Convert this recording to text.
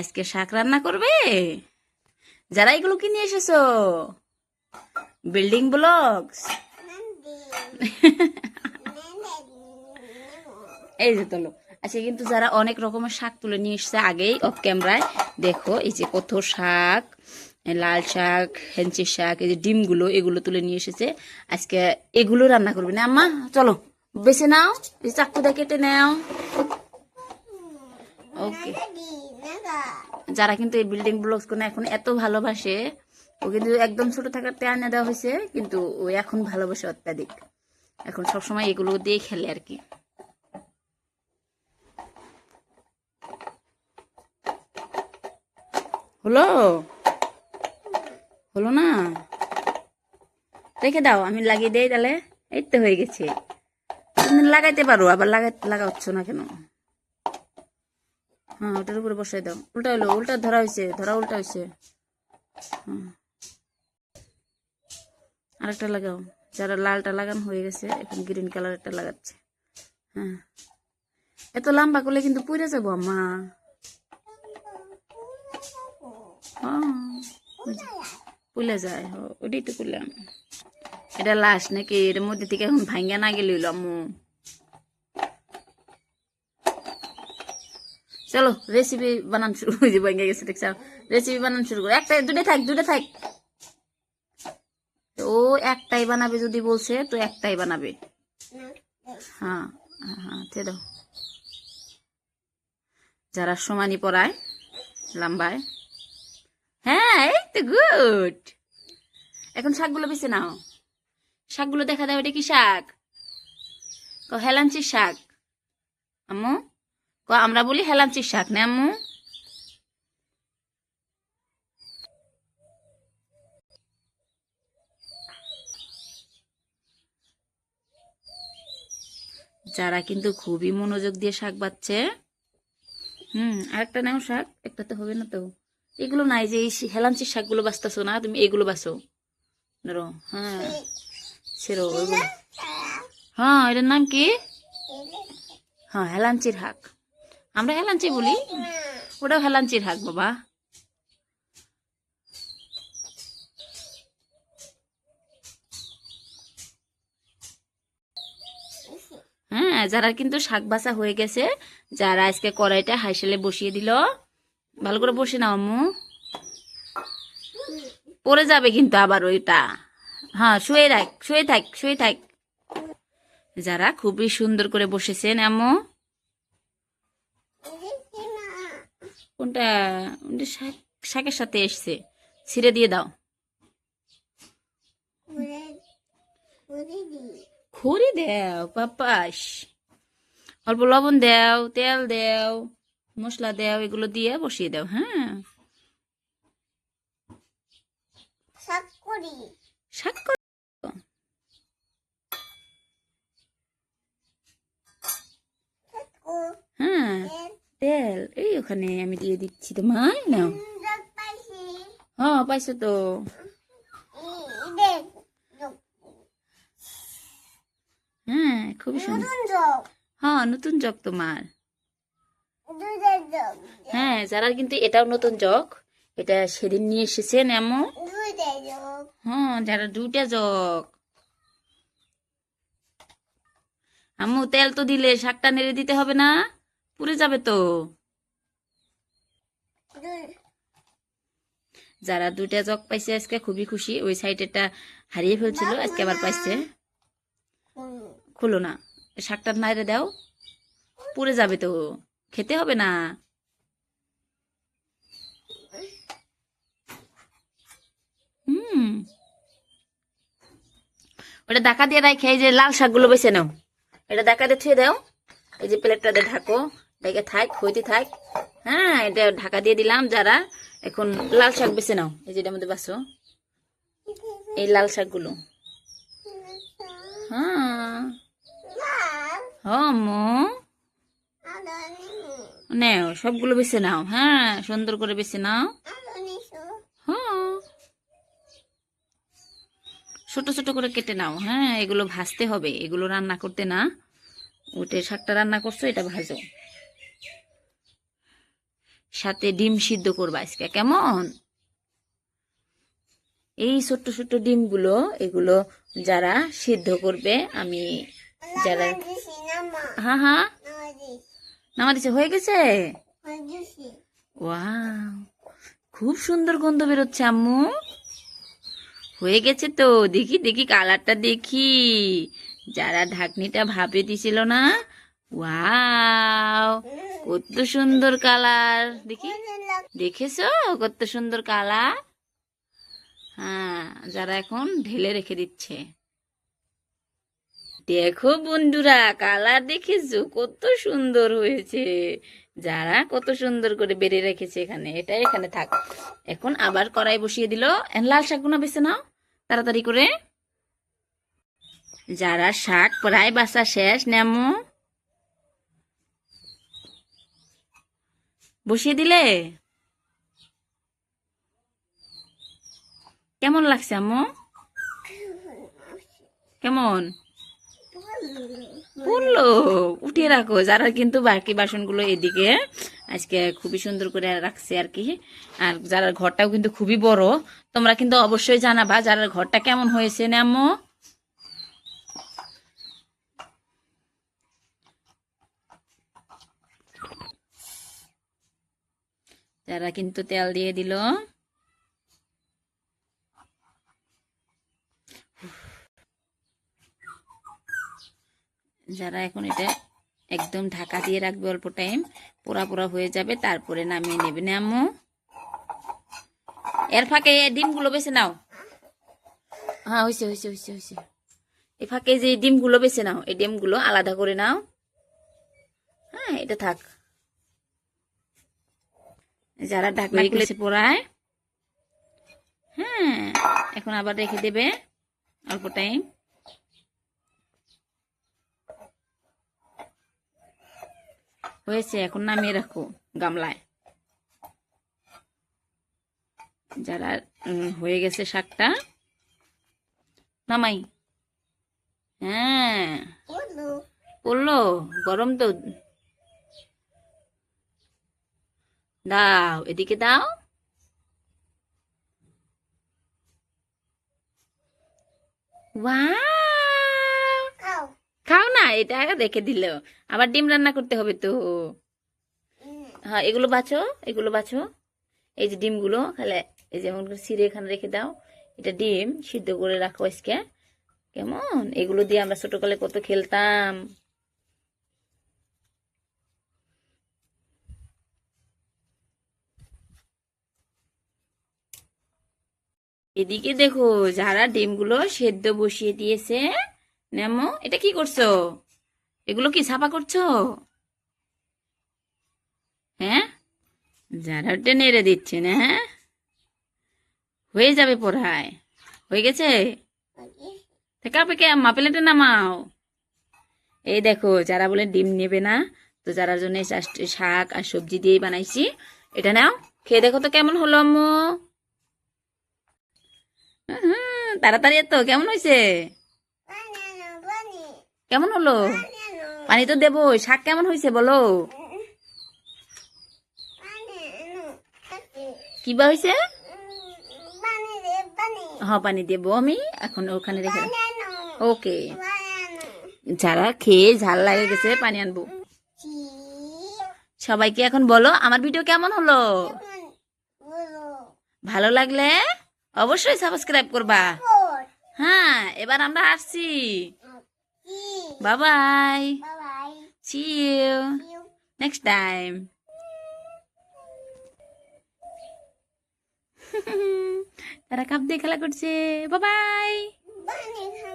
আজকে শাক রান্না করবে? যারা এগুলো কিনে এসেছো? Building blocks. এই যে তোলো। আচ্ছা, কিন্তু যারা অনেক রকমের শাক তুলে নিয়ে এসছে আগেই অফ ক্যামেরায়, দেখো এই যে কত শাক, লাল শাক, হেঞ্চি শাক, এই যে ডিমগুলো, এগুলো তুলে নিয়ে এসেছে। আজকে এগুলো রান্না করবে না আম্মা? চলো বেছে নাও, এই চাকু দিয়ে কেটে নাও। ওকে। যারা কিন্তু এই বিল্ডিং ব্লকস কোনো এখন এত ভালোবাসে, ও কিন্তু একদম ছোট থাকাতে আনে দেওয়া হয়েছে, কিন্তু ও এখন ভালোবাসে অত্যাধিক। এখন সবসময় এগুলো দিয়ে খেলে আর কি। হলো? হলো না? রেখে দাও, আমি লাগিয়ে দেই তাহলে। এই তো হয়ে গেছে। তুমি লাগাইতে পারো, আবার লাগাচ্ছ না কেন? হ্যাঁ, ওটার উপরে বসাই দাও। উল্টা হলো, উল্টা ধরা হয়েছে, ধরা উল্টা হয়েছে। হ্যাঁ, আরেকটা লাগাও। যারা লালটা লাগানো হয়ে গেছে, এখন গ্রিন কালারটা লাগাচ্ছে। হ্যাঁ, এত লম্বা করলে কিন্তু পুড়ে যাবো আম্মা। হ্যাঁ, পুলে যায়, ওটাই তো করলাম। এটা লাশ নাকি? এর মধ্যে থেকে এখন ভাঙ্গা না গেলে হইলো আম্মু। চলো রেসিপি বানান শুরু করে দিব। ভেঙে গেছে দেখছো? রেসিপি বানান শুরু করো। একটা দুটো থাক, দুটো থাক। ও একটাই বানাবে যদি বলছে, তো একটাই বানাবে। হ্যাঁ হ্যাঁ, দাও। যারা সমানি পড়ায় লম্বায়। হ্যাঁ, এই তো গুড। এখন শাকগুলো বেছে নাও। শাকগুলো দেখা দাও, এটা কি শাক? হেলাঞ্চির শাক আম্মু। আমরা বলি হেলাঞ্চির শাক না আম্মু? যারা কিন্তু খুবই মনোযোগ দিয়ে শাক বাচ্ছে। আরেকটা নাও শাক, একটা তো হবে না তো। এগুলো নাই যে এই হেলাঞ্চির শাকগুলো বাঁচতেছো না তুমি, এগুলো বাঁচো। ধরো, হ্যাঁ ছেড়ো ওইগুলো। হ্যাঁ, এটার নাম কি? হ্যাঁ, হেলাঞ্চির শাক। আমরা হেলাঞ্চি বলি, ওটাও হেলাঞ্চির শাক বাবা। হ্যাঁ, যারা কিন্তু শাক বাছা হয়ে গেছে, যারা আজকে কড়াইটা হাইসেলে বসিয়ে দিল, ভালো করে বসে নাও আম্মু। পড়ে যাবে কিন্তু আবার ওইটা। হ্যাঁ, শুয়ে রাখ, শুয়ে থাক, শুয়ে থাক। যারা খুবই সুন্দর করে বসেছেন আম্মু। কোনটা? ওটা শাকের সাথে এসছে, ছিঁড়ে দিয়ে দাও। খড়ি দাও পাপাস। অল্প লবণ দাও, তেল দাও, মশলা দাও, এগুলো দিয়ে বসিয়ে দাও। হ্যাঁ, শাক করি। হ্যাঁ, তেল এই ওখানে আমি দিয়ে দিচ্ছি তোমায়, নাও। হ্যাঁ, পাইছো তো। হ্যাঁ, খুবই সুন্দর। হ্যাঁ, নতুন জগ তোমার। হ্যাঁ, যারা কিন্তু এটাও নতুন জগ, এটা সেদিন নিয়ে এসেছেন এমন। হ্যাঁ, যারা দুইটা জগ। আম্মু তেল তো দিলে, শাকটা নেড়ে দিতে হবে না? পুড়ে যাবে তো। যারা দুইটা জগ পাইছে আজকে খুবই খুশি। ওই সাইডেরটা হারিয়ে ফেলছিল, আজকে আবার পাইছে। খুলো না, শাকটা নাইড়ে দাও, পুড়ে যাবে তো, খেতে হবে না। ওটা ঢাকা দিয়ে রাখে, এই যে লাল শাকগুলো বেছে নাও। এটা ঢাকা দিয়ে ছুঁয়ে দাও। এই যে প্লেটটাতে ঢাকো, ঢেকে থাক, হইতে থাক। হ্যাঁ, এটা ঢাকা দিয়ে দিলাম। যারা এখন লাল শাক বেছে নাও, এই যেটার মধ্যে বাছো, এই লাল শাকগুলো। হ্যাঁ মো নেও, সবগুলো বেছে নাও। হ্যাঁ, সুন্দর করে বেছে নাও। হ্যাঁ, ছোট ছোট করে কেটে নাও। হ্যাঁ, এগুলো ভাজতে হবে, এগুলো রান্না করতে না। ওটা শাকটা রান্না করছো, এটা ভাজো। সাথে ডিম সিদ্ধ করবা আজকে, কেমন? এই ছোট্ট ছোট্ট ডিমগুলো এগুলো যারা সিদ্ধ করবে, আমি যারা, হ্যাঁ হ্যাঁ নামা দিছে, হয়ে গেছে। ওয়াও, খুব সুন্দর গন্ধ বেরোচ্ছে আম্মু। হয়ে গেছে তো, দেখি দেখি কালারটা দেখি। যারা ঢাকনিটা ভাপে দিছিল না, ওয়াও কত সুন্দর কালার, দেখি দেখেছো কত সুন্দর কালার। হ্যাঁ, যারা এখন ঢেলে রেখে দিচ্ছে। দেখো বন্ধুরা, কালার দেখেছো কত সুন্দর হয়েছে। যারা কত সুন্দর করে বেড়ে রেখেছে এখানে, এটা এখানে থাক। এখন আবার কড়াই বসিয়ে দিল। লাল শাকগুলো বেছে নাও তাড়াতাড়ি করে। যারা শাক প্রায় বাছা শেষ, নেমো বসিয়ে দিলে। কেমন লাগছে আম্মু? কেমন বললো? উঠিয়ে রাখো। যারা কিন্তু বাকি বাসনগুলো এদিকে আজকে খুবই সুন্দর করে রাখছে আর কি। আর যারা ঘরটাও কিন্তু খুবই বড়, তোমরা কিন্তু অবশ্যই জানাবা যারা ঘরটা কেমন হয়েছে না আম্মু। যারা কিন্তু তেল দিয়ে দিল। যারা এখন এটা একদম ঢাকা দিয়ে রাখবে অল্প টাইম, পোড়া পোড়া হয়ে যাবে, তারপরে নামিয়ে নেবে না আম্মু। এর ফাঁকে ডিমগুলো বেছে নাও। হ্যাঁ হয়েছে হয়েছে হয়েছে হয়েছে। এই ফাঁকে যে ডিমগুলো বেছে নাও, এই ডিমগুলো আলাদা করে নাও। হ্যাঁ, এটা থাক। যারা ঢাকনা খুলেছে পোড়ায়, হ্যাঁ এখন আবার রেখে দেবে অল্প টাইম। হয়েছে, এখন নামিয়ে রাখো গামলায়। যারা হয়ে গেছে শাকটা, নামাই। হ্যাঁ পড়লো, গরম তো। দাও এদিকে দাও। ওয়াও, খাও না, এটা রেখে দিল। আবার ডিম রান্না করতে হবে তো। হ্যাঁ, এগুলো বাছো, এগুলো বাছো। এই যে ডিমগুলো তাহলে এই যেমন ছিঁড়ে এখানে রেখে দাও। এটা ডিম সিদ্ধ করে রাখো আজকে, কেমন? এগুলো দিয়ে আমরা ছোটকালে কত খেলতাম। এদিকে দেখো, যারা ডিমগুলো সেদ্ধ বসিয়ে দিয়েছে। নেমো, এটা কি করছো? এগুলো কি ছাপা করছো? হ্যাঁ, যারা ওটা নেড়ে দিচ্ছে না, হ্যাঁ হয়ে যাবে পড়ায়। হয়ে গেছে, কাপে কে আম্মা প্লেটে নামাও। এই দেখো, যারা বলে ডিম নেবে না, তো যারা জন্য শাক আর সবজি দিয়েই বানাইছি। এটা নাও, খেয়ে দেখো তো কেমন হলো আম্মু। তাড়াতাড়ি এত কেমন হয়েছে? কেমন হলো? পানি তো দেবো। শাক কেমন হয়েছে বলো? কিবা হয়েছে? হ্যাঁ, পানি দেবো আমি এখন, ওখানে রেখে। ওকে, যারা খেয়ে ঝাল লাগে গেছে পানি আনবো। সবাইকে এখন বলো আমার ভিডিও কেমন হলো। ভালো লাগলে অবশ্যই সাবস্ক্রাইব করবা। হ্যাঁ, এবার আমরা আসছি। Bye bye, see you next time. তারা কাপ দিয়ে খেলা করছে। Bye by.